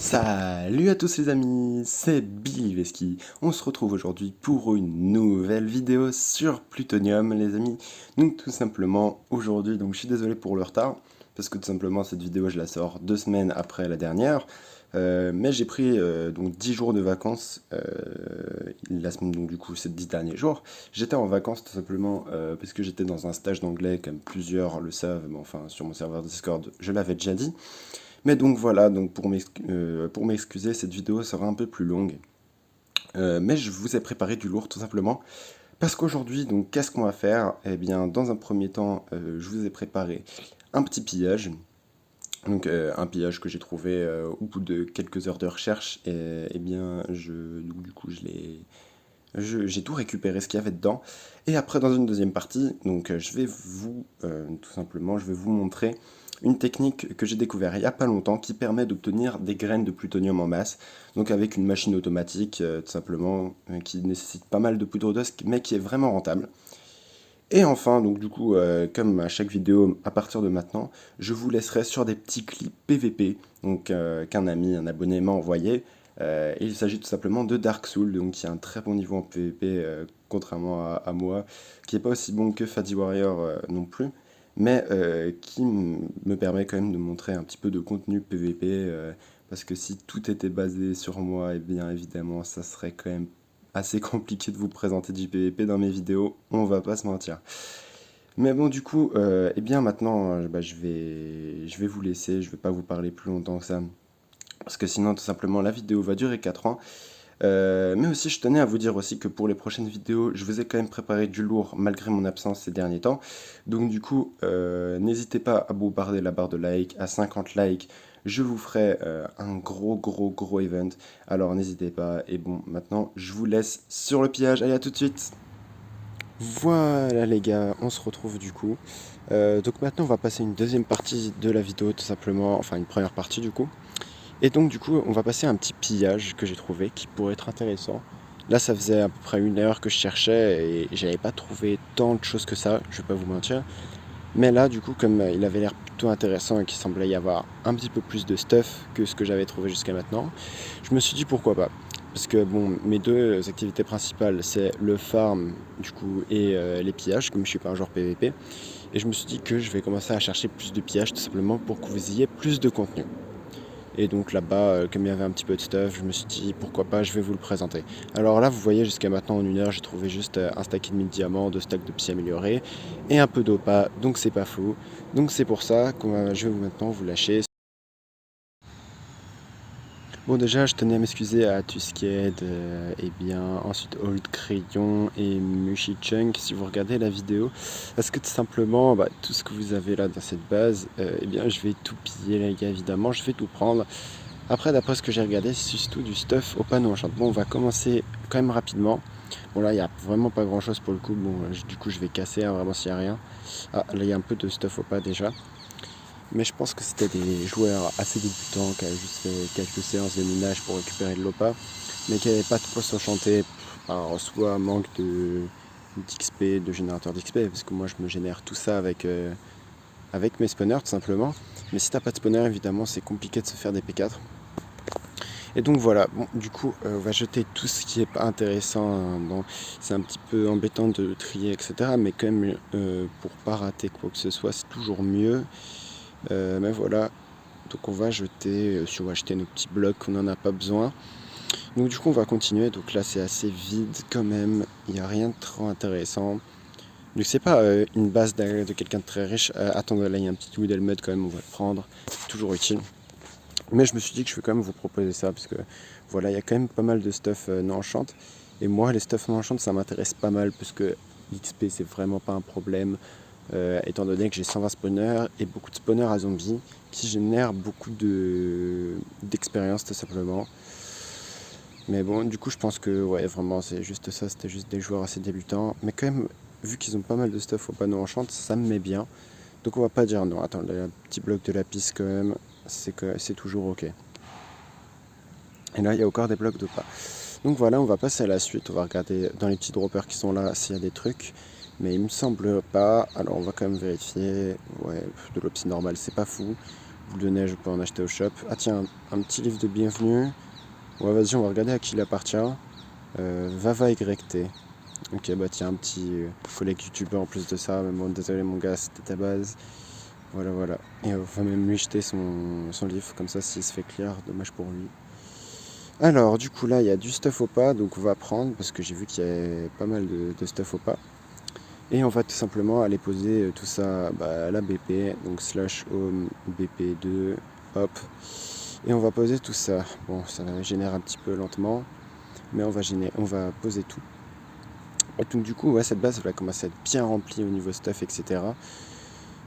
Salut à tous les amis, c'est Billy Veski. On se retrouve aujourd'hui pour une nouvelle vidéo sur Plutonium les amis. Donc tout simplement aujourd'hui, donc je suis désolé pour le retard, parce que tout simplement cette vidéo je la sors 2 semaines après la dernière. Mais j'ai pris donc 10 jours de vacances, la semaine donc du coup ces 10 derniers jours. J'étais en vacances tout simplement parce que j'étais dans un stage d'anglais, comme plusieurs le savent, mais enfin sur mon serveur Discord je l'avais déjà dit. Mais donc voilà, donc pour m'excuser, cette vidéo sera un peu plus longue. Mais je vous ai préparé du lourd tout simplement. Parce qu'aujourd'hui, donc qu'est-ce qu'on va faire? Eh bien, dans un premier temps, je vous ai préparé un petit pillage. Donc un pillage que j'ai trouvé au bout de quelques heures de recherche. Et eh bien, donc, du coup, j'ai tout récupéré ce qu'il y avait dedans. Et après, dans une deuxième partie, donc je vais tout simplement, je vais vous montrer une technique que j'ai découvert il n'y a pas longtemps qui permet d'obtenir des graines de plutonium en masse, donc avec une machine automatique, tout simplement, qui nécessite pas mal de poudre d'os, mais qui est vraiment rentable. Et enfin, donc du coup, comme à chaque vidéo, à partir de maintenant, je vous laisserai sur des petits clips PVP, donc qu'un ami, un abonné m'a envoyé. Et il s'agit tout simplement de Dark Soul, donc qui a un très bon niveau en PVP, contrairement à moi, qui n'est pas aussi bon que Fadi Warrior non plus, mais qui me permet quand même de montrer un petit peu de contenu PVP, parce que si tout était basé sur moi, et bien évidemment, ça serait quand même assez compliqué de vous présenter du PVP dans mes vidéos, on va pas se mentir. Mais bon, du coup, eh bien maintenant, bah, je vais vous laisser, je vais pas vous parler plus longtemps que ça, parce que sinon, tout simplement, la vidéo va durer 4 ans. Mais aussi, je tenais à vous dire aussi que pour les prochaines vidéos, je vous ai quand même préparé du lourd malgré mon absence ces derniers temps. Donc du coup, n'hésitez pas à bombarder la barre de like, à 50 likes, je vous ferai un gros event. Alors n'hésitez pas. Et bon, maintenant, je vous laisse sur le pillage. Allez, à tout de suite. Voilà les gars, on se retrouve du coup. Donc maintenant, on va passer une deuxième partie de la vidéo, tout simplement. Enfin, une première partie du coup. Et donc du coup, on va passer à un petit pillage que j'ai trouvé qui pourrait être intéressant. Là, ça faisait à peu près 1 heure que je cherchais et j'avais pas trouvé tant de choses que ça, je vais pas vous mentir. Mais là, du coup, comme il avait l'air plutôt intéressant et qu'il semblait y avoir un petit peu plus de stuff que ce que j'avais trouvé jusqu'à maintenant, je me suis dit pourquoi pas. Parce que bon, mes deux activités principales, c'est le farm du coup et les pillages, comme je suis pas un joueur PVP. Et je me suis dit que je vais commencer à chercher plus de pillages tout simplement pour que vous ayez plus de contenu. Et donc là-bas, comme il y avait un petit peu de stuff, je me suis dit pourquoi pas, je vais vous le présenter. Alors là, vous voyez, jusqu'à maintenant en 1 heure, j'ai trouvé juste un stack et demi de diamants, 2 stacks de psy améliorés et un peu d'opa, donc c'est pas fou. Donc c'est pour ça que je vais maintenant vous lâcher. Bon, déjà, je tenais à m'excuser à Tusked, et bien ensuite Old Crayon et Mushichunk si vous regardez la vidéo. Parce que tout simplement, bah, tout ce que vous avez là dans cette base, eh bien je vais tout piller les gars, évidemment, je vais tout prendre. Après, d'après ce que j'ai regardé, c'est surtout du stuff au panneau enchantement. On va commencer quand même rapidement. Bon, là, il n'y a vraiment pas grand chose pour le coup. Bon, du coup, je vais casser, hein, vraiment s'il n'y a rien. Ah, là, il y a un peu de stuff au pas déjà. Mais je pense que c'était des joueurs assez débutants qui avaient juste fait quelques séances de minage pour récupérer de l'OPA, mais qui n'avaient pas de quoi s'enchanter par soit manque d'XP, de générateur d'XP, parce que moi je me génère tout ça avec mes spawners tout simplement. Mais si t'as pas de spawner, évidemment, c'est compliqué de se faire des P4. Et donc voilà, bon, du coup, on va jeter tout ce qui est pas intéressant, hein. Bon, c'est un petit peu embêtant de trier, etc. Mais quand même, pour pas rater quoi que ce soit, c'est toujours mieux. Mais voilà, donc on va jeter, si on va acheter nos petits blocs, on n'en a pas besoin. Donc du coup on va continuer, donc là c'est assez vide quand même, il n'y a rien de trop intéressant. Donc c'est pas une base de quelqu'un de très riche. Attendez, là il y a un petit Wood Helmet quand même, on va le prendre, c'est toujours utile. Mais je me suis dit que je vais quand même vous proposer ça, parce que voilà, il y a quand même pas mal de stuff non enchant. Et moi les stuff non enchant ça m'intéresse pas mal, parce que l'XP c'est vraiment pas un problème. Étant donné que j'ai 120 spawners et beaucoup de spawners à zombies qui génèrent beaucoup d'expérience tout simplement. Mais bon, du coup, je pense que ouais, vraiment, c'est juste ça, c'était juste des joueurs assez débutants. Mais quand même, vu qu'ils ont pas mal de stuff au panneau enchant, ça me met bien. Donc on va pas dire non. Attends, le petit bloc de lapis quand même, c'est toujours ok. Et là, il y a encore des blocs de pas. Donc voilà, on va passer à la suite. On va regarder dans les petits droppers qui sont là s'il y a des trucs. Mais il me semble pas. Alors on va quand même vérifier. Ouais, de l'opsie normale, c'est pas fou. boule de neige, on peut en acheter au shop. Ah tiens, un petit livre de bienvenue. Ouais, vas-y, on va regarder à qui il appartient. Vava YT. Ok, bah tiens, un petit collègue youtubeur en plus de ça. Mais bon, désolé mon gars, c'était ta base. Voilà, voilà. Et on va même lui jeter son livre, comme ça, s'il se fait clear, dommage pour lui. Alors, du coup, là, il y a du stuff au pas, donc on va prendre, parce que j'ai vu qu'il y avait pas mal de stuff au pas. Et on va tout simplement aller poser tout ça à la BP, donc slash home BP2, hop. Et on va poser tout ça. Bon, ça génère un petit peu lentement, mais on va poser tout. Et donc du coup, ouais, cette base va commencer à être bien remplie au niveau stuff, etc.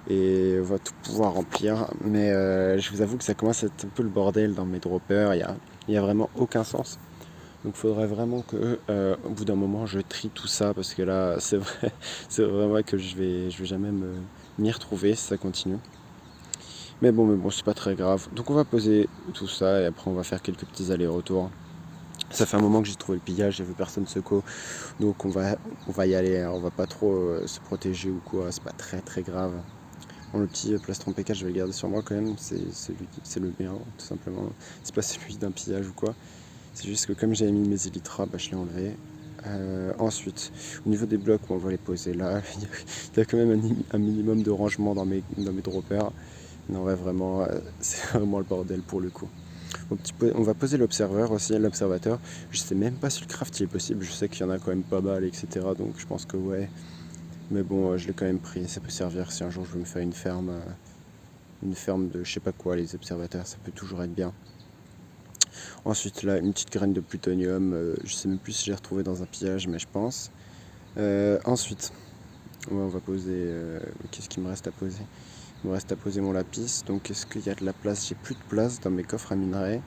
Et on va tout pouvoir remplir. Mais je vous avoue que ça commence à être un peu le bordel dans mes droppers. Il y a vraiment aucun sens. Donc il faudrait vraiment que, au bout d'un moment, je trie tout ça parce que là, c'est vraiment que je vais jamais m'y retrouver si ça continue. Mais bon, c'est pas très grave. Donc on va poser tout ça et après on va faire quelques petits allers-retours. Ça fait un moment que j'ai trouvé le pillage, j'ai vu personne seco, donc on va y aller. Hein. On va pas trop se protéger ou quoi. C'est pas très très grave. Bon, le petit plastron P4, je vais le garder sur moi quand même. C'est le mien, tout simplement. C'est pas celui d'un pillage ou quoi. C'est juste que comme j'avais mis mes élytras, je l'ai enlevé. Ensuite, au niveau des blocs, on va les poser là. Il y a quand même un minimum de rangement dans mes droppers. Non, ouais, vraiment, c'est vraiment le bordel pour le coup. On va poser l'observateur aussi, l'observateur. Je sais même pas si le craft est possible. Je sais qu'il y en a quand même pas mal, etc. Donc je pense que ouais. Mais bon, je l'ai quand même pris. Ça peut servir si un jour je veux me faire une ferme de je sais pas quoi, les observateurs, ça peut toujours être bien. Ensuite là, une petite graine de plutonium, je sais même plus si j'ai retrouvé dans un pillage, mais je pense. Ensuite, ouais, on va poser, qu'est-ce qu'il me reste à poser? Il me reste à poser mon lapis, donc est-ce qu'il y a de la place? J'ai plus de place dans mes coffres à minerais.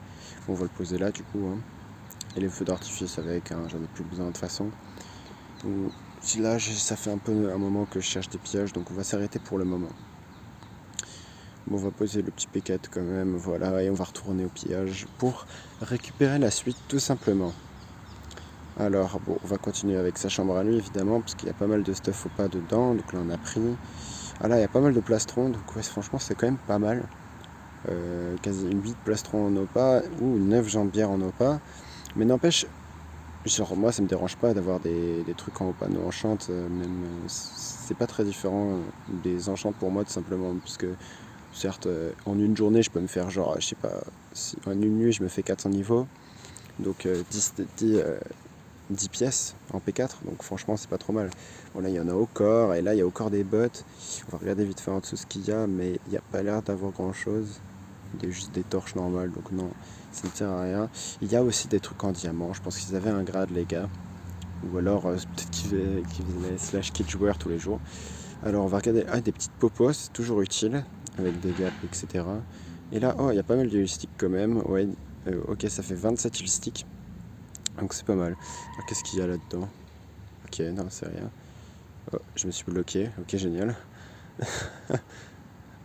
Bon, on va le poser là du coup. Hein. Et les feux d'artifice avec, hein, j'en ai plus besoin de toute façon. Donc, si là, ça fait un moment que je cherche des pillages, donc on va s'arrêter pour le moment. Bon, on va poser le petit P4 quand même, voilà, et on va retourner au pillage pour récupérer la suite tout simplement. Alors, bon, on va continuer avec sa chambre à lui évidemment, parce qu'il y a pas mal de stuff au pas dedans, donc là on a pris. Ah là, il y a pas mal de plastrons, donc ouais, franchement c'est quand même pas mal. Quasi 8 plastrons en opa ou 9 jambières en opa. Mais n'empêche, genre moi ça me dérange pas d'avoir des trucs en opa no enchant, même c'est pas très différent des enchants pour moi tout simplement, parce que certes en une journée je peux me faire genre, je sais pas, si, en une nuit je me fais 400 niveaux, donc 10 pièces en P4, donc franchement c'est pas trop mal. Bon là il y en a au corps, et là il y a au corps des bottes. On va regarder vite fait en dessous ce qu'il y a, mais il n'y a pas l'air d'avoir grand chose. Il y a juste des torches normales, donc non, ça ne sert à rien. Il y a aussi des trucs en diamant, je pense qu'ils avaient un grade les gars. Ou alors peut-être qu'ils faisaient slash kit joueur tous les jours. Alors on va regarder, des petites popos, c'est toujours utile, avec des gaps, etc. Et là, oh il y a pas mal de healsticks quand même, ouais, ok ça fait 27 healsticks. Donc c'est pas mal. Alors qu'est-ce qu'il y a là-dedans? Ok, non, c'est rien. Oh, je me suis bloqué. Ok, génial.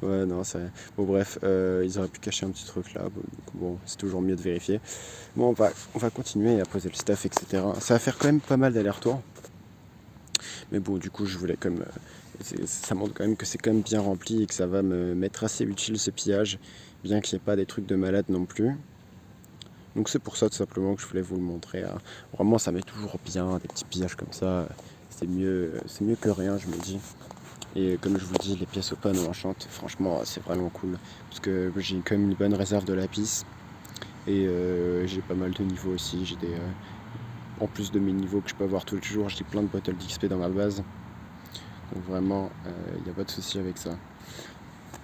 Ouais, non, c'est rien. Bon, bref, ils auraient pu cacher un petit truc là. Bon, c'est toujours mieux de vérifier. Bon, on va continuer à poser le stuff, etc. Ça va faire quand même pas mal d'allers-retours. Mais bon, du coup, je voulais comme. Ça montre quand même que c'est quand même bien rempli et que ça va me mettre assez utile ce pillage. Bien qu'il n'y ait pas des trucs de malade non plus. Donc c'est pour ça tout simplement que je voulais vous le montrer. Hein. Vraiment ça met toujours bien, des petits pillages comme ça, c'est mieux que rien je me dis. Et comme je vous dis, les pièces au panneau enchantent, franchement c'est vraiment cool. Parce que j'ai quand même une bonne réserve de lapis. Et j'ai pas mal de niveaux aussi. J'ai des. En plus de mes niveaux que je peux avoir tous les jours, j'ai plein de bottles d'XP dans ma base. Donc vraiment, il n'y a pas de souci avec ça.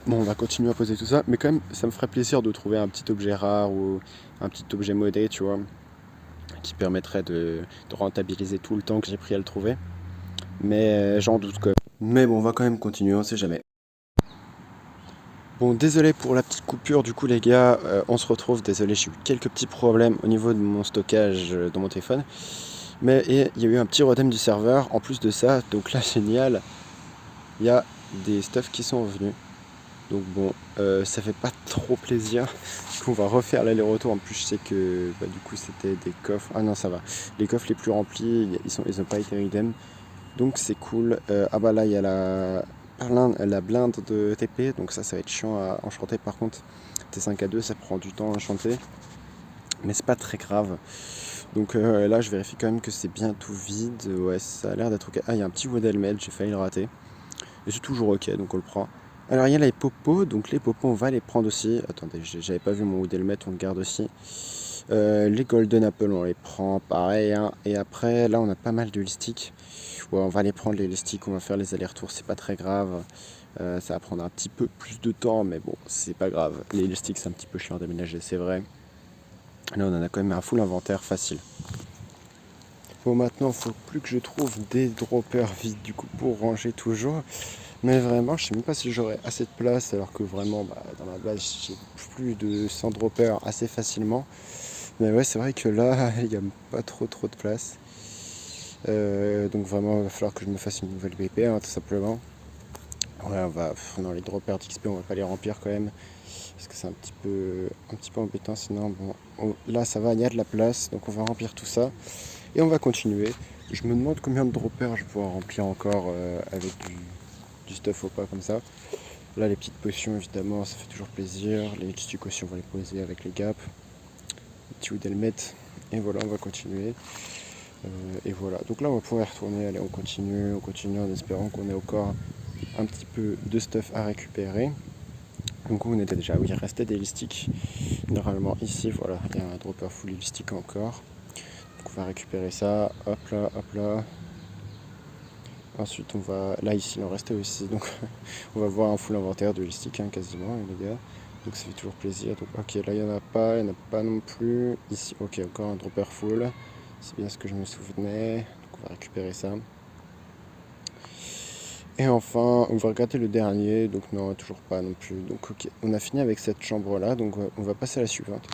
Bon, on va continuer à poser tout ça, mais quand même, ça me ferait plaisir de trouver un petit objet rare ou un petit objet modé, tu vois, qui permettrait de rentabiliser tout le temps que j'ai pris à le trouver. Mais j'en doute quand même. Mais bon, on va quand même continuer, on sait jamais. Bon, désolé pour la petite coupure, du coup les gars, on se retrouve, désolé, j'ai eu quelques petits problèmes au niveau de mon stockage dans mon téléphone. Mais il y a eu un petit redem du serveur, en plus de ça, donc là, génial, il y a des stuffs qui sont revenus. Donc bon, ça fait pas trop plaisir qu'on va refaire l'aller-retour. En plus je sais que du coup c'était des coffres. Ah non ça va. Les coffres les plus remplis, ils ont pas été redeem. Donc c'est cool. Ah bah là il y a la blinde de TP, donc ça va être chiant à enchanter. Par contre, T5A2, ça prend du temps à enchanter, mais c'est pas très grave. Donc là, je vérifie quand même que c'est bien tout vide. Ouais, ça a l'air d'être ok. Ah, il y a un petit wood helmet, j'ai failli le rater. Et c'est toujours ok, donc on le prend. Alors il y a les popos, donc les popos on va les prendre aussi. Attendez, j'avais pas vu mon wood helmet, on le garde aussi. Les golden apple on les prend, pareil. Hein. Et après, là on a pas mal de listiques. Ouais, on va les prendre les listiques, on va faire les allers-retours, c'est pas très grave. Ça va prendre un petit peu plus de temps, mais bon, c'est pas grave. Les listiques c'est un petit peu chiant à déménager, c'est vrai. Là on en a quand même un full inventaire facile. Bon, maintenant, il faut plus que je trouve des droppers vides du coup pour ranger toujours. Mais vraiment, je sais même pas si j'aurai assez de place, alors que vraiment, dans ma base, j'ai plus de 100 droppers assez facilement. Mais ouais, c'est vrai que là, il n'y a pas trop de place. Donc vraiment, il va falloir que je me fasse une nouvelle BP, hein, tout simplement. Ouais, non, les droppers d'XP, on va pas les remplir quand même, parce que c'est un petit peu embêtant. Sinon, bon, là, ça va, il y a de la place, donc on va remplir tout ça. Et on va continuer. Je me demande combien de droppers je vais pouvoir remplir encore avec du stuff au pas comme ça. Là, les petites potions, évidemment, ça fait toujours plaisir. Les stick aussi, on va les poser avec les gaps. Les petits wood helmet. Et voilà, on va continuer. Et voilà, donc là, on va pouvoir y retourner. Allez, on continue en espérant qu'on ait encore un petit peu de stuff à récupérer. Donc on était déjà, oui, il restait des listiques. Normalement, ici, voilà, il y a un dropper full listique encore. Donc on va récupérer ça. Hop là, hop là. Ensuite, on va. Là, ici, il en restait aussi. Donc, on va voir un full inventaire de listique, hein, quasiment, les gars. Donc, ça fait toujours plaisir. Donc, ok, là, il n'y en a pas. Il n'y en a pas non plus. Ici, ok, encore un dropper full. C'est bien ce que je me souvenais. Donc, on va récupérer ça. Et enfin, on va regarder le dernier. Donc, non, toujours pas non plus. Donc, ok, on a fini avec cette chambre-là. Donc, on va passer à la suivante.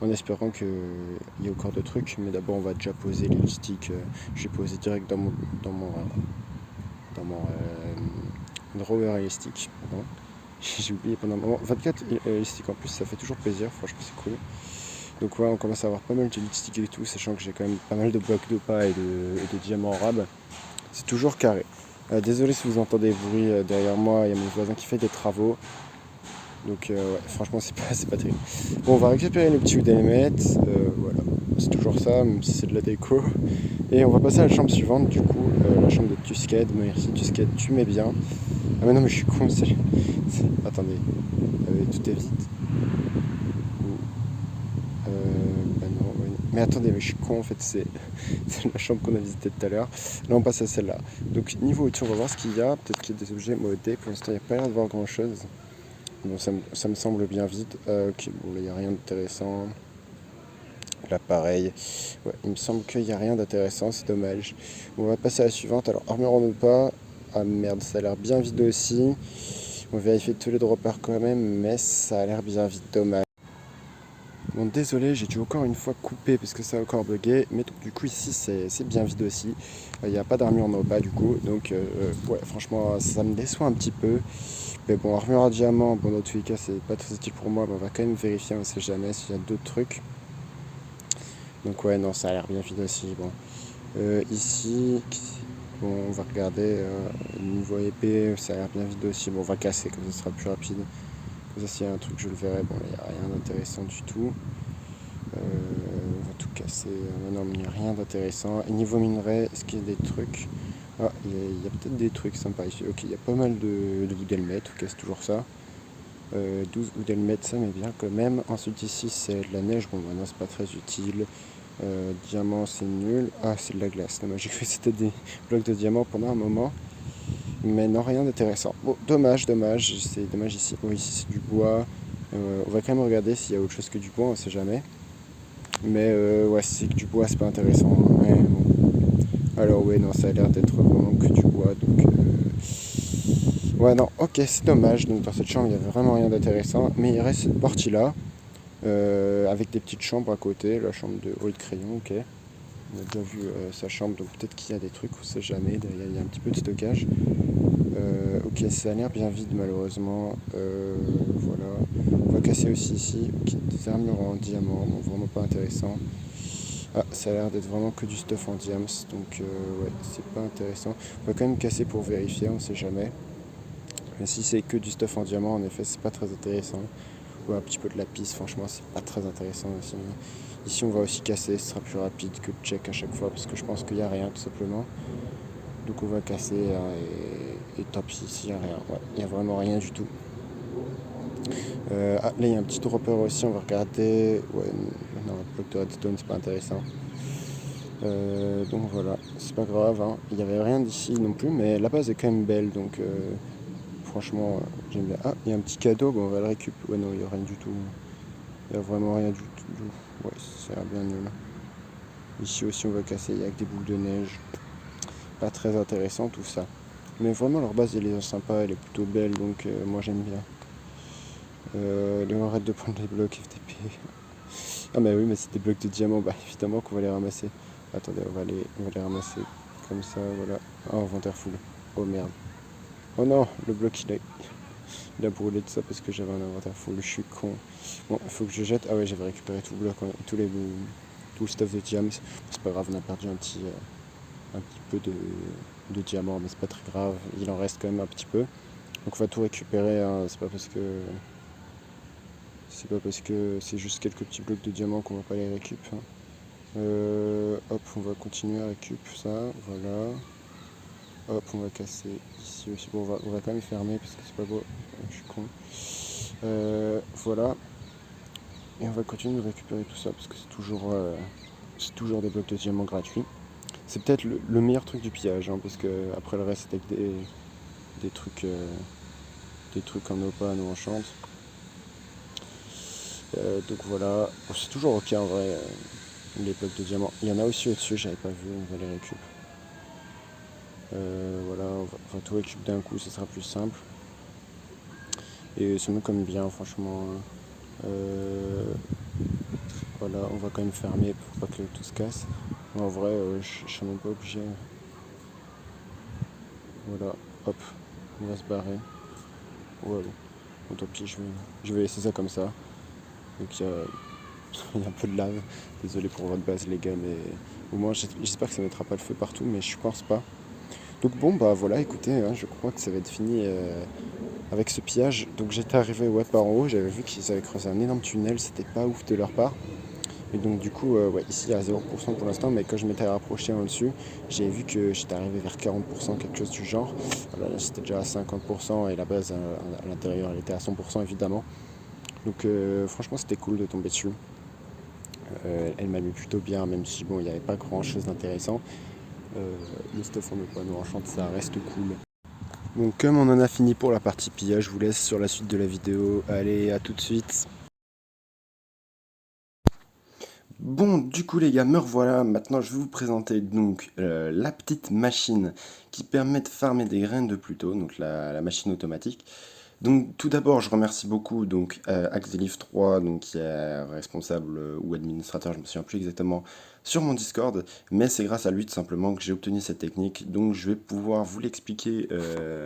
En espérant qu'il y ait encore de trucs. Mais d'abord, on va déjà poser les listiques. Je vais poser direct dans mon drawer élastique. J'ai oublié pendant un moment. 24 élastiques en plus, ça fait toujours plaisir, franchement c'est cool. Donc ouais, on commence à avoir pas mal de élastiques et tout, sachant que j'ai quand même pas mal de blocs de pas et de diamants en rab. C'est toujours carré. Désolé si vous entendez des bruits derrière moi, il y a mon voisin qui fait des travaux. Donc ouais, franchement c'est pas terrible. Bon, on va récupérer les petits element, voilà, c'est toujours ça, même si c'est de la déco. Et on va passer à la chambre suivante, du coup, la chambre de Tusked. Merci Tusked, tu mets bien. Ah mais non mais je suis con, attendez, tout est vide. Bah non, ouais. Mais attendez, mais je suis con en fait, c'est la chambre qu'on a visitée tout à l'heure. Là on passe à celle-là. Donc niveau au-dessus, on va voir ce qu'il y a. Peut-être qu'il y a des objets modés. Pour l'instant, il n'y a pas l'air de voir grand-chose. Bon, ça me semble bien vide. Ok, bon, là, il n'y a rien d'intéressant. Là, pareil. Ouais, il me semble qu'il n'y a rien d'intéressant, c'est dommage. Bon, on va passer à la suivante. Alors, armure en pas. Ah merde, ça a l'air bien vide aussi. On va vérifier tous les droppers quand même, mais ça a l'air bien vide, dommage. Bon, désolé, j'ai dû encore une fois couper parce que ça a encore bugué. Mais donc, du coup, ici, c'est bien vide aussi. Il n'y a pas d'armure en bas, du coup. Donc, ouais, franchement, ça me déçoit un petit peu. Mais bon, armure à diamant, bon, dans tous les cas, c'est pas très utile pour moi. Mais on va quand même vérifier, on sait jamais s'il y a d'autres trucs. Donc, ouais, non, ça a l'air bien vide aussi. Bon, ici, bon, on va regarder. Niveau épée, ça a l'air bien vide aussi. Bon, on va casser, comme ça sera plus rapide. Comme ça, s'il y a un truc, je le verrai. Bon, là, il n'y a rien d'intéressant du tout. On va tout casser. Non, mais il n'y a rien d'intéressant. Et niveau minerai, est-ce qu'il y a des trucs? Ah, il y a peut-être des trucs sympas ici. Ok, il y a pas mal de wood helmet. Ok, c'est toujours ça. 12 wood helmet, ça mais bien quand même. Ensuite, ici, c'est de la neige. Bon, maintenant, c'est pas très utile. Diamant, c'est nul. Ah, c'est de la glace. Dommage, j'ai cru que c'était des blocs de diamant pendant un moment. Mais non, rien d'intéressant. Bon, dommage. C'est dommage ici. Oh, ici, c'est du bois. On va quand même regarder s'il y a autre chose que du bois, on sait jamais. Mais ouais, c'est que du bois, c'est pas intéressant. Ouais, bon. Alors ouais, non, ça a l'air d'être vraiment que du bois, donc... Ouais, non, ok, c'est dommage. Donc dans cette chambre, il n'y avait vraiment rien d'intéressant. Mais il reste cette partie-là, avec des petites chambres à côté. La chambre de haut de crayon, ok. On a déjà vu sa chambre, donc peut-être qu'il y a des trucs, on sait jamais. Il y a un petit peu de stockage. Ok, ça a l'air bien vide malheureusement. Voilà. On va casser aussi ici. Ok, des armures en diamant, bon, vraiment pas intéressant. Ah, ça a l'air d'être vraiment que du stuff en diams, donc ouais, c'est pas intéressant. On va quand même casser pour vérifier, on sait jamais. Mais si c'est que du stuff en diamant, en effet, c'est pas très intéressant. Ou un petit peu de lapis, franchement, c'est pas très intéressant aussi. Ici, on va aussi casser, ce sera plus rapide que de check à chaque fois, parce que je pense qu'il n'y a rien, tout simplement. Donc on va casser, hein, et tant pis, s'il n'y a rien. Ouais, il n'y a vraiment rien du tout. Là, il y a un petit dropper aussi, on va regarder. Ouais, non, le bloc de redstone, c'est pas intéressant. Donc voilà, c'est pas grave, hein. Il n'y avait rien d'ici non plus, mais la base est quand même belle, donc franchement, j'aime bien. Ah, il y a un petit cadeau, bon, on va le récupérer. Ouais, non, il n'y a rien du tout. Il n'y a vraiment rien du tout. Ouais, ça a l'air bien nul. Ici aussi, on va casser, il y a que des boules de neige. Pas très intéressant tout ça. Mais vraiment, leur base, elle est sympa, elle est plutôt belle, donc moi j'aime bien. Arrête de prendre les blocs FTP. Ah, mais oui, mais c'est des blocs de diamant, bah évidemment qu'on va les ramasser. Attendez, on va les ramasser comme ça, voilà. Ah, inventaire full. Oh merde. Oh non, le bloc il a brûlé de ça parce que j'avais un inventaire full, je suis con. Bon, il faut que je jette. Ah ouais, j'avais récupéré tout le bloc, tout le stuff de diams. C'est pas grave, on a perdu un petit peu de diamants, mais c'est pas très grave. Il en reste quand même un petit peu. Donc on va tout récupérer, hein. C'est pas parce que c'est juste quelques petits blocs de diamants qu'on va pas les récup, hein. Hop, on va continuer à récup ça, voilà. Hop, on va casser ici aussi. Bon, on va quand même fermer parce que c'est pas beau. Je suis con. Voilà. Et on va continuer de récupérer tout ça parce que c'est toujours des blocs de diamants gratuits. C'est peut-être le meilleur truc du pillage, hein, parce que après le reste c'est avec des trucs, des trucs en opale ou en chante. Donc voilà. Bon, c'est toujours ok en vrai, les blocs de diamants. Il y en a aussi au-dessus, j'avais pas vu, on va les récup. Voilà, on va tout récup d'un coup, ce sera plus simple. Et ça me comme bien, franchement. Voilà, on va quand même fermer pour pas que tout se casse. Mais en vrai, je suis même pas obligé. Voilà, hop, on va se barrer. Ouais, bon, tant pis, je vais laisser ça comme ça. Donc il y a un peu de lave. Désolé pour votre base, les gars, mais au moins j'espère que ça ne mettra pas le feu partout, mais je pense pas. Donc bon, bah voilà, écoutez, hein, je crois que ça va être fini avec ce pillage. Donc j'étais arrivé ouais, par en haut, j'avais vu qu'ils avaient creusé un énorme tunnel, c'était pas ouf de leur part. Et donc du coup, ouais, ici il y a 0% pour l'instant, mais quand je m'étais rapproché en dessus, j'ai vu que j'étais arrivé vers 40%, quelque chose du genre. Voilà, là j'étais déjà à 50% et la base à l'intérieur elle était à 100% évidemment. Donc franchement c'était cool de tomber dessus. Elle m'a mis plutôt bien, même si bon il n'y avait pas grand chose d'intéressant. Le stuff en opale ou en chante ça reste cool. Donc comme on en a fini pour la partie pillage, je vous laisse sur la suite de la vidéo. Allez, à tout de suite. Bon, du coup les gars, me revoilà. Maintenant, je vais vous présenter donc la petite machine qui permet de farmer des graines de Pluto, donc la machine automatique. Donc tout d'abord, je remercie beaucoup donc Axelif3, donc qui est responsable ou administrateur, je me souviens plus exactement, sur mon Discord, mais c'est grâce à lui tout simplement que j'ai obtenu cette technique. Donc je vais pouvoir vous l'expliquer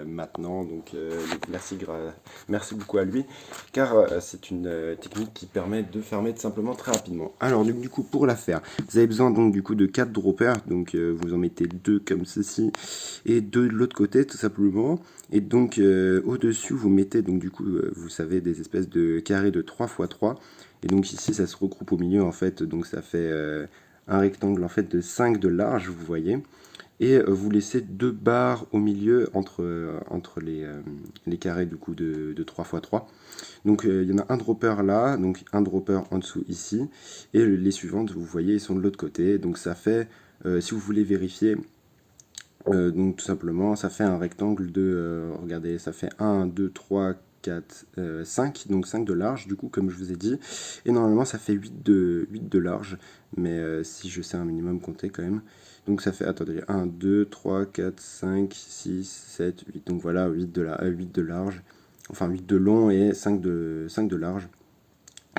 maintenant. Donc merci beaucoup à lui, car c'est une technique qui permet de farmer tout simplement très rapidement. Alors du coup pour la faire, vous avez besoin donc du coup de 4 droppers, donc vous en mettez 2 comme ceci et 2 de l'autre côté tout simplement. Et donc au-dessus vous mettez donc du coup vous savez des espèces de carrés de 3 x 3. Et donc ici ça se regroupe au milieu en fait, donc ça fait un rectangle en fait de 5 de large, vous voyez. Et vous laissez 2 barres au milieu entre les carrés du coup de 3 x 3. Donc il y en a un dropper là, donc un dropper en dessous ici. Et les suivantes vous voyez ils sont de l'autre côté. Donc ça fait, si vous voulez vérifier, donc tout simplement ça fait un rectangle de, regardez, ça fait 1, 2, 3, 4, 5, donc 5 de large du coup comme je vous ai dit, et normalement ça fait 8 de large, mais si je sais un minimum compter quand même, donc ça fait, attendez, 1, 2, 3, 4, 5, 6, 7, 8, donc voilà, 8 de large, enfin 8 de long et 5 de large.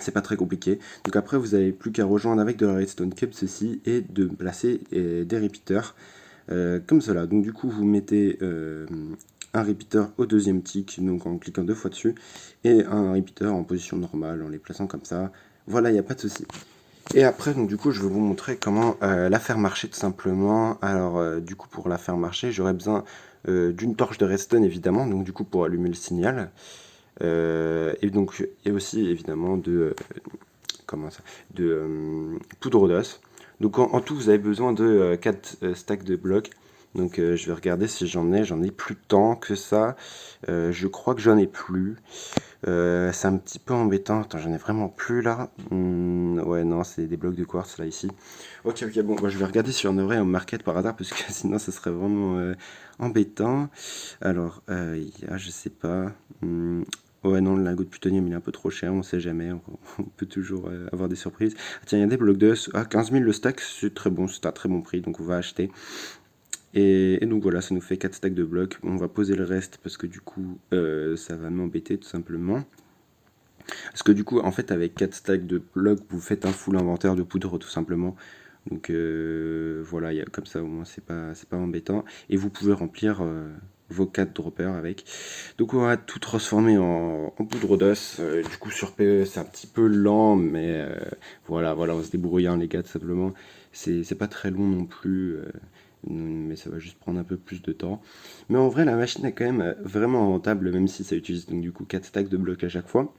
C'est pas très compliqué. Donc après vous n'avez plus qu'à rejoindre avec de la redstone comme ceci et de placer des repeaters. Comme cela. Donc du coup vous mettez un repeater au deuxième tick, donc en cliquant 2 fois dessus, et un repeater en position normale en les plaçant comme ça. Voilà, il n'y a pas de souci. Et après, donc du coup, je vais vous montrer comment la faire marcher tout simplement. Alors, du coup, pour la faire marcher, j'aurais besoin d'une torche de redstone évidemment, donc du coup pour allumer le signal, et aussi évidemment de poudre d'os. Donc en tout vous avez besoin de 4 stacks de blocs. Donc je vais regarder si j'en ai plus tant que ça. Je crois que j'en ai plus. C'est un petit peu embêtant. Attends, j'en ai vraiment plus là. Ouais, non, c'est des blocs de quartz là ici. Ok, ok, bon, bah, je vais regarder si j'en aurais en market par hasard parce que sinon ça serait vraiment embêtant. Alors, je sais pas. Ouais, non, le lingot de plutonium il est un peu trop cher, on sait jamais. On peut toujours avoir des surprises. Ah, tiens, il y a des blocs d'os. Ah, 15 000 le stack, c'est très bon, c'est un très bon prix, donc on va acheter. Et donc voilà, ça nous fait 4 stacks de blocs. On va poser le reste parce que du coup, ça va m'embêter tout simplement. Parce que du coup, en fait, avec 4 stacks de blocs, vous faites un full inventaire de poudre tout simplement. Donc voilà, comme ça au moins c'est pas embêtant. Et vous pouvez remplir vos 4 droppers avec. Donc on va tout transformer en poudre d'os. Du coup sur PE c'est un petit peu lent, mais voilà, on se débrouille hein, les gars tout simplement. C'est pas très long non plus. Mais ça va juste prendre un peu plus de temps. Mais en vrai la machine est quand même vraiment rentable, même si ça utilise donc du coup 4 stacks de blocs à chaque fois.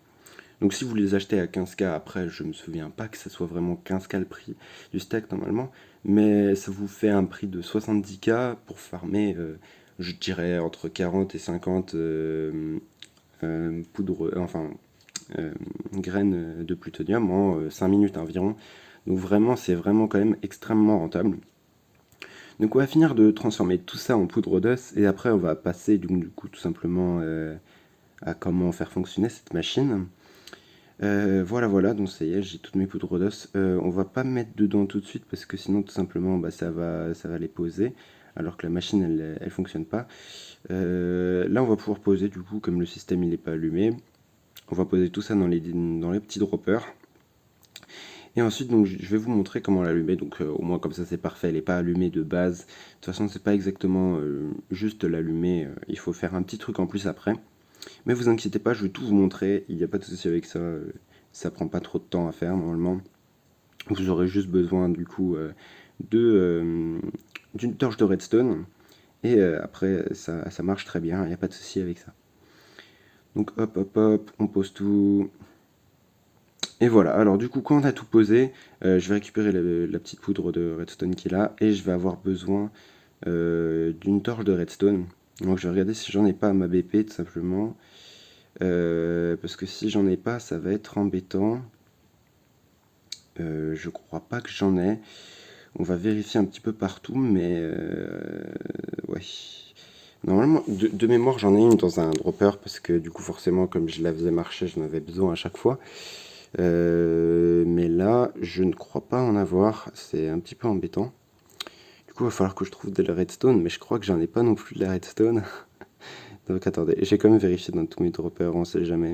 Donc si vous les achetez à 15K, après je me souviens pas que ça soit vraiment 15K le prix du stack normalement, mais ça vous fait un prix de 70K pour farmer, je dirais entre 40 et 50 graines de plutonium en 5 minutes environ. Donc vraiment c'est vraiment quand même extrêmement rentable. Donc on va finir de transformer tout ça en poudre d'os et après on va passer du coup tout simplement à comment faire fonctionner cette machine. Voilà, donc ça y est, j'ai toutes mes poudres d'os. On va pas mettre dedans tout de suite parce que sinon tout simplement bah, ça va les poser alors que la machine elle fonctionne pas. Là on va pouvoir poser du coup comme le système il est pas allumé. On va poser tout ça dans les petits droppers. Et ensuite donc je vais vous montrer comment l'allumer. Donc au moins comme ça c'est parfait, elle n'est pas allumée de base. De toute façon c'est pas exactement juste l'allumer, il faut faire un petit truc en plus après. Mais vous inquiétez pas, je vais tout vous montrer, il n'y a pas de souci avec ça, ça prend pas trop de temps à faire normalement. Vous aurez juste besoin du coup d'une torche de redstone, et après ça marche très bien, il n'y a pas de souci avec ça. Donc hop, on pose tout. Et voilà, alors du coup quand on a tout posé, je vais récupérer la petite poudre de redstone qu'il a, et je vais avoir besoin d'une torche de redstone. Donc je vais regarder si j'en ai pas à ma BP tout simplement. Parce que si j'en ai pas, ça va être embêtant. Je crois pas que j'en ai. On va vérifier un petit peu partout, mais ouais. Normalement, de mémoire, j'en ai une dans un dropper parce que du coup, forcément, comme je la faisais marcher, j'en avais besoin à chaque fois. Mais là, je ne crois pas en avoir. C'est un petit peu embêtant. Du coup, il va falloir que je trouve de la redstone, mais je crois que j'en ai pas non plus de la redstone. Donc attendez, j'ai quand même vérifié dans tous mes droppers, on sait jamais.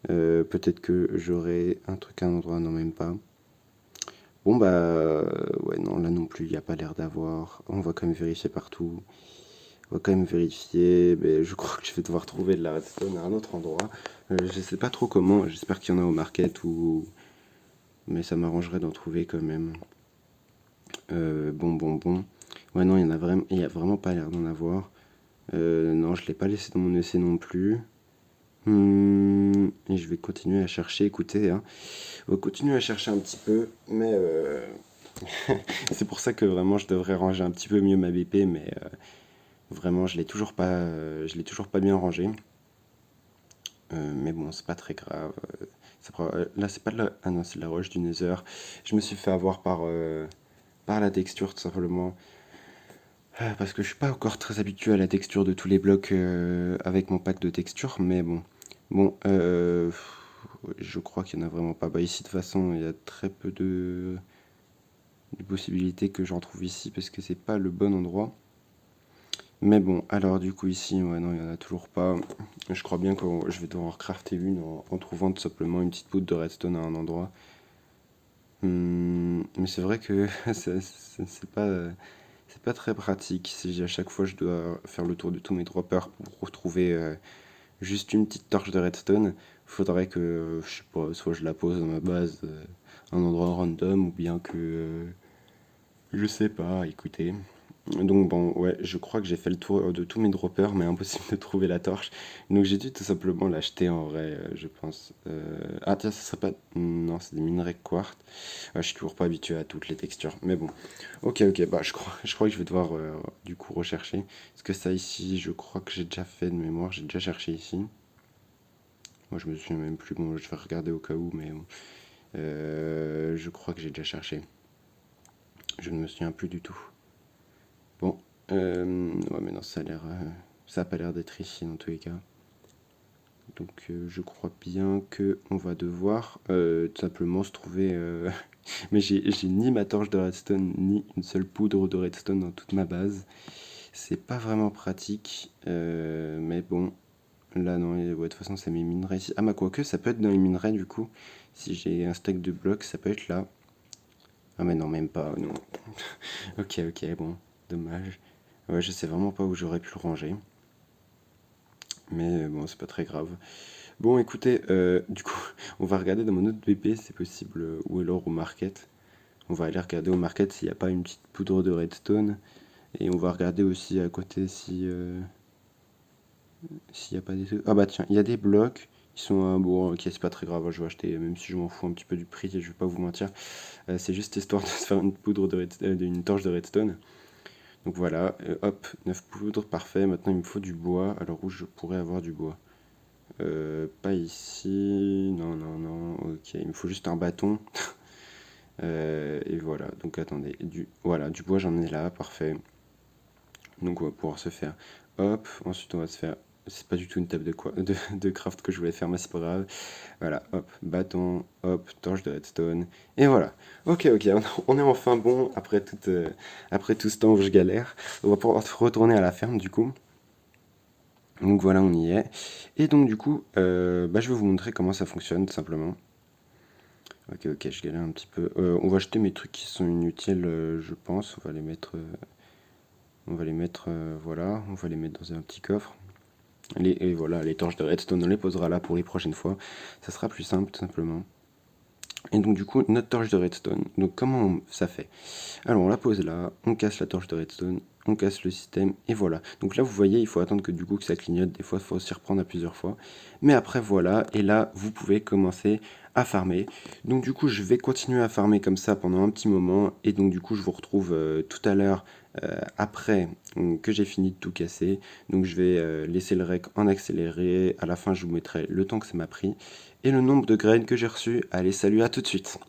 Peut-être que j'aurai un truc à un endroit, non même pas. Bon bah ouais non là non plus il n'y a pas l'air d'avoir. On va quand même vérifier partout. On va quand même vérifier. Mais je crois que je vais devoir trouver de la redstone à un autre endroit. Je sais pas trop comment. J'espère qu'il y en a au market ou. Mais ça m'arrangerait d'en trouver quand même. Bon. Ouais non il y a vraiment pas l'air d'en avoir. Non je l'ai pas laissé dans mon essai non plus. Et je vais continuer à chercher, écoutez, hein. On va continuer à chercher un petit peu, mais c'est pour ça que vraiment je devrais ranger un petit peu mieux ma BP, mais vraiment je l'ai toujours pas bien rangé. Mais bon, c'est pas très grave. Là, c'est pas de la... Ah non, c'est de la roche du Nether. Je me suis fait avoir par la texture, tout simplement. Parce que je suis pas encore très habitué à la texture de tous les blocs avec mon pack de texture, mais bon. Bon, je crois qu'il y en a vraiment pas. Bah ici, de toute façon, il y a très peu de possibilités que j'en trouve ici, parce que c'est pas le bon endroit. Mais bon, alors du coup ici, ouais non, il y en a toujours pas. Je crois bien que je vais devoir crafter une en trouvant tout simplement une petite poudre de redstone à un endroit. Mais c'est vrai que c'est pas très pratique. Si à chaque fois je dois faire le tour de tous mes droppers pour retrouver juste une petite torche de redstone, faudrait que, je sais pas, soit je la pose dans ma base à un endroit random, ou bien que, je sais pas, écoutez. Donc bon, ouais, je crois que j'ai fait le tour de tous mes droppers, mais impossible de trouver la torche. Donc j'ai dû tout simplement l'acheter en vrai, je pense. Ah tiens, ça serait pas... Non, c'est des minerais quartz. Ouais, je suis toujours pas habitué à toutes les textures, mais bon. Ok, ok, bah je crois que je vais devoir du coup rechercher. Parce que ça ici, je crois que j'ai déjà fait de mémoire, j'ai déjà cherché ici. Moi je me souviens même plus, bon je vais regarder au cas où, mais bon. Je crois que j'ai déjà cherché. Je ne me souviens plus du tout. Bon, ouais, mais non, ça a pas l'air d'être ici dans tous les cas. Donc, je crois bien que on va devoir tout simplement se trouver. Mais j'ai ni ma torche de redstone ni une seule poudre de redstone dans toute ma base. C'est pas vraiment pratique, mais bon. Là, non, ouais, de toute façon, c'est mes minerais ici. Ah, bah, quoique, ça peut être dans les minerais du coup. Si j'ai un stack de blocs, ça peut être là. Ah, mais non, même pas, non. Ok, ok, bon, dommage. Ouais, je sais vraiment pas où j'aurais pu le ranger. Mais bon, c'est pas très grave. Bon, écoutez, du coup, on va regarder dans mon autre BP, c'est possible, ou alors au market. On va aller regarder au market s'il n'y a pas une petite poudre de redstone. Et on va regarder aussi à côté si s'il n'y a pas des trucs. Ah bah tiens, il y a des blocs. Ils sont bon, ok, c'est pas très grave, je vais acheter, même si je m'en fous un petit peu du prix, je vais pas vous mentir. C'est juste histoire de se faire une poudre d'une torche de redstone. Donc voilà, hop, 9 poudres, parfait. Maintenant il me faut du bois. Alors où je pourrais avoir du bois? Pas ici. Non, non, non. Ok, il me faut juste un bâton. Et voilà. Donc attendez. Voilà, du bois, j'en ai là. Parfait. Donc on va pouvoir se faire. Hop. Ensuite, on va se faire. C'est pas du tout une table de craft que je voulais faire, mais c'est pas grave. Voilà, hop, bâton, hop, torche de redstone. Et voilà. Ok, ok, on est enfin bon après tout ce temps où je galère. On va pouvoir retourner à la ferme du coup. Donc voilà, on y est. Et donc du coup, bah, je vais vous montrer comment ça fonctionne tout simplement. Ok, ok, je galère un petit peu. On va jeter mes trucs qui sont inutiles, je pense. On va les mettre, voilà, on va les mettre dans un petit coffre. Et voilà, les torches de redstone, on les posera là pour les prochaines fois. Ça sera plus simple tout simplement. Et donc du coup, notre torche de redstone. Donc comment ça fait? Alors on la pose là, on casse la torche de redstone, on casse le système, et voilà. Donc là vous voyez, il faut attendre que du coup que ça clignote, des fois il faut s'y reprendre à plusieurs fois. Mais après voilà, et là vous pouvez commencer à farmer. Donc du coup je vais continuer à farmer comme ça pendant un petit moment, et donc du coup je vous retrouve tout à l'heure après que j'ai fini de tout casser. Donc je vais laisser le rec en accéléré, à la fin je vous mettrai le temps que ça m'a pris, et le nombre de graines que j'ai reçues. Allez, salut, à tout de suite.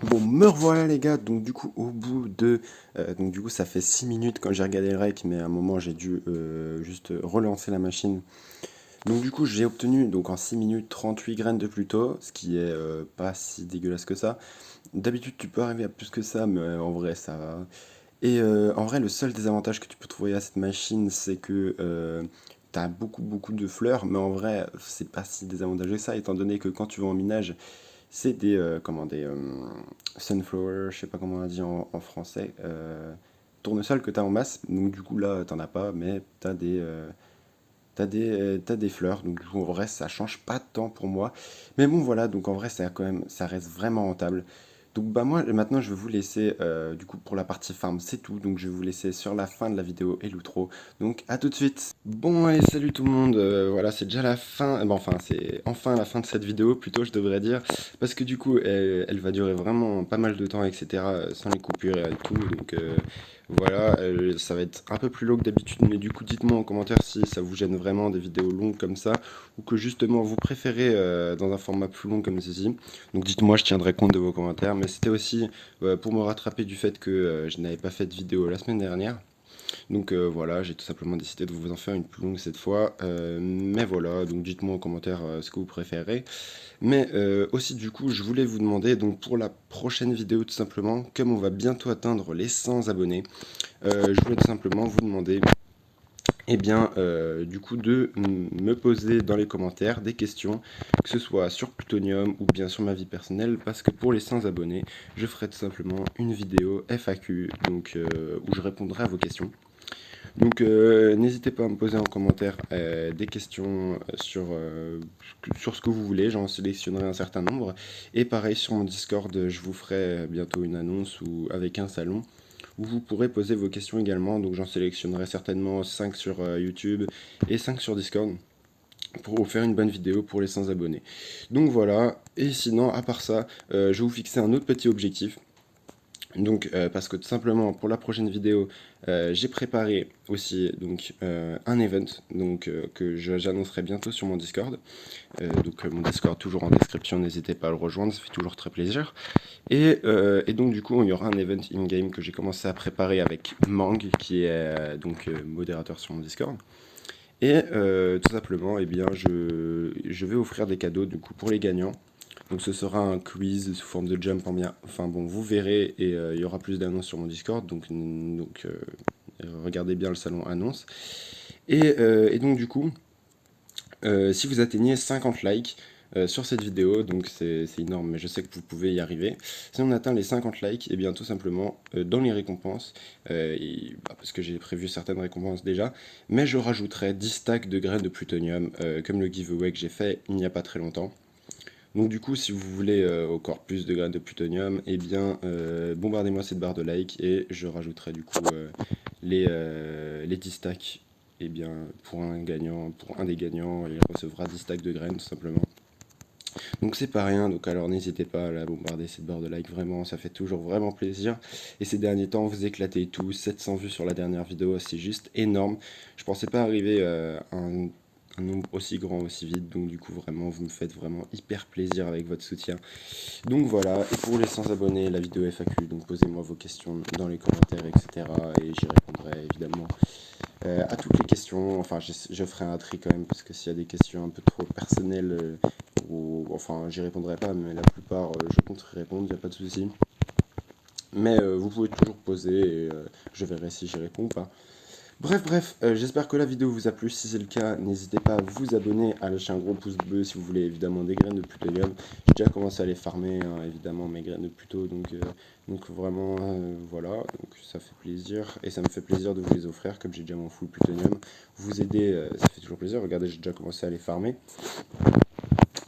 Bon, me revoilà les gars, donc du coup au bout de... donc du coup ça fait 6 minutes quand j'ai regardé le rec, mais à un moment j'ai dû juste relancer la machine. Donc du coup j'ai obtenu donc en 6 minutes 38 graines de plus tôt, ce qui est pas si dégueulasse que ça. D'habitude tu peux arriver à plus que ça, mais en vrai ça va. Et en vrai le seul désavantage que tu peux trouver à cette machine c'est que t'as beaucoup beaucoup de fleurs, mais en vrai c'est pas si désavantageux que ça, étant donné que quand tu vas en minage, c'est des, sunflower, je sais pas comment on dit en français, tournesol que tu as en masse. Donc du coup là, t'en as pas, mais t'as des fleurs. Donc du coup, en vrai, ça change pas tant pour moi. Mais bon, voilà, donc en vrai, ça quand même, ça reste vraiment rentable. Donc bah moi, maintenant, je vais vous laisser, du coup, pour la partie farm, c'est tout. Donc je vais vous laisser sur la fin de la vidéo et l'outro. Donc à tout de suite. Bon, allez, salut tout le monde. Voilà, c'est déjà la fin. Bon, enfin, c'est enfin la fin de cette vidéo, plutôt, je devrais dire. Parce que du coup, elle va durer vraiment pas mal de temps, etc. Sans les coupures et tout. Donc voilà, ça va être un peu plus long que d'habitude. Mais du coup, dites-moi en commentaire si ça vous gêne vraiment des vidéos longues comme ça. Ou que justement, vous préférez dans un format plus long comme ceci. Donc dites-moi, je tiendrai compte de vos commentaires. Mais c'était aussi pour me rattraper du fait que je n'avais pas fait de vidéo la semaine dernière. Donc voilà, j'ai tout simplement décidé de vous en faire une plus longue cette fois. Mais voilà, donc dites-moi en commentaire ce que vous préférez. Mais aussi du coup, je voulais vous demander, donc pour la prochaine vidéo tout simplement, comme on va bientôt atteindre les 100 abonnés, je voulais tout simplement vous demander eh bien, du coup, de me poser dans les commentaires des questions, que ce soit sur Plutonium ou bien sur ma vie personnelle, parce que pour les 100 abonnés, je ferai tout simplement une vidéo FAQ, donc où je répondrai à vos questions. Donc n'hésitez pas à me poser en commentaire des questions sur ce que vous voulez, j'en sélectionnerai un certain nombre. Et pareil sur mon Discord, je vous ferai bientôt une annonce ou avec un salon où vous pourrez poser vos questions également. Donc j'en sélectionnerai certainement 5 sur YouTube et 5 sur Discord pour vous faire une bonne vidéo pour les 100 abonnés. Donc voilà, et sinon à part ça, je vais vous fixer un autre petit objectif. Donc parce que tout simplement pour la prochaine vidéo j'ai préparé aussi donc un event donc que j'annoncerai bientôt sur mon Discord. Donc mon Discord toujours en description, n'hésitez pas à le rejoindre, ça fait toujours très plaisir. Et donc du coup il y aura un event in-game que j'ai commencé à préparer avec Mang qui est donc modérateur sur mon Discord. Et tout simplement eh bien je vais offrir des cadeaux du coup pour les gagnants. Donc ce sera un quiz sous forme de jump en bien. Enfin bon, vous verrez et il y aura plus d'annonces sur mon Discord. Donc regardez bien le salon annonce. Et donc du coup, si vous atteignez 50 likes sur cette vidéo, donc c'est énorme, mais je sais que vous pouvez y arriver. Si on atteint les 50 likes, et bien tout simplement dans les récompenses, parce que j'ai prévu certaines récompenses déjà, mais je rajouterai 10 stacks de graines de plutonium, comme le giveaway que j'ai fait il n'y a pas très longtemps. Donc du coup, si vous voulez encore plus de graines de plutonium, eh bien bombardez-moi cette barre de like et je rajouterai du coup les 10 stacks. Eh bien pour un gagnant, pour un des gagnants, il recevra 10 stacks de graines tout simplement. Donc c'est pas rien, donc alors n'hésitez pas à la bombarder cette barre de like, vraiment, ça fait toujours vraiment plaisir. Et ces derniers temps, vous éclatez tous, 700 vues sur la dernière vidéo, c'est juste énorme. Je pensais pas arriver à un nombre aussi grand aussi vite, donc du coup vraiment vous me faites vraiment hyper plaisir avec votre soutien. Donc voilà, et pour les 100 abonnés, la vidéo FAQ, donc posez-moi vos questions dans les commentaires, etc. Et j'y répondrai évidemment à toutes les questions. Enfin je ferai un tri quand même, parce que s'il y a des questions un peu trop personnelles, enfin j'y répondrai pas, mais la plupart je compte y répondre, il n'y a pas de souci. Mais vous pouvez toujours poser et je verrai si j'y réponds ou pas. Bref, j'espère que la vidéo vous a plu. Si c'est le cas, n'hésitez pas à vous abonner, à lâcher un gros pouce bleu si vous voulez évidemment des graines de plutonium. J'ai déjà commencé à les farmer, hein, évidemment, mes graines de pluto, donc vraiment, voilà, donc ça fait plaisir. Et ça me fait plaisir de vous les offrir, comme j'ai déjà mon full plutonium. Vous aider, ça fait toujours plaisir. Regardez, j'ai déjà commencé à les farmer.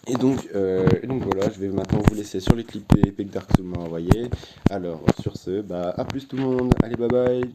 Et donc voilà, je vais maintenant vous laisser sur les clips épées que Dark Souls m'a envoyé. Alors, sur ce, bah, à plus tout le monde. Allez, bye bye.